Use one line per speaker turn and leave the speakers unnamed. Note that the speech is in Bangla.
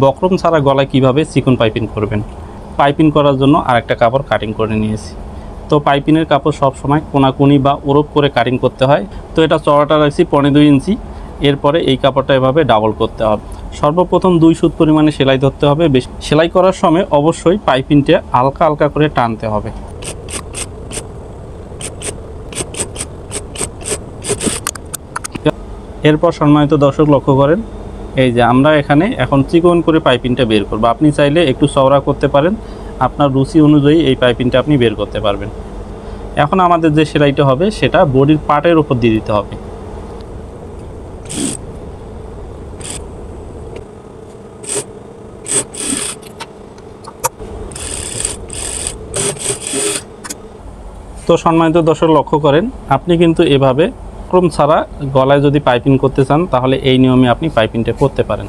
বক্রম ছাড়া গলায় কিভাবে চিকন পাইপিং করবেন। পাইপিং করার জন্য আরেকটা কাপড় কাটিং করে নিয়েছি। তো পাইপিংয়ের কাপড় সব সময় কোনাকুনি বা ওরপ করে কাটিং করতে হয়। তো এটা চওড়াটা রাখছি 2.5 ইঞ্চি। এরপরে এই কাপড়টা এভাবে ডাবল করতে হবে। সর্বপ্রথম 2 সুত পরিমাণে সেলাই ধরতে হবে। বেশ সেলাই করার সময় অবশ্যই পাইপিংটা হালকা হালকা করে টানতে হবে। এরপর সম্মানিত দর্শক লক্ষ্য করেন, এই যে আমরা এখানে এখন চিকন করে পাইপিংটা বের করব। আপনি চাইলে একটু চওড়া করতে পারেন, আপনার রুচি অনুযায়ী এই পাইপিংটা আপনি বের করতে পারবেন। এখন আমাদের যে সেলাইটা হবে সেটা বডির পার্টের উপর দিয়ে দিতে হবে। তো সম্মানিত দর্শক লক্ষ্য করেন, আপনি কিন্তু এভাবে বক্রম ছাড়া গলায় যদি পাইপিং করতে চান তাহলে এই নিয়মে আপনি পাইপিংটা করতে পারেন।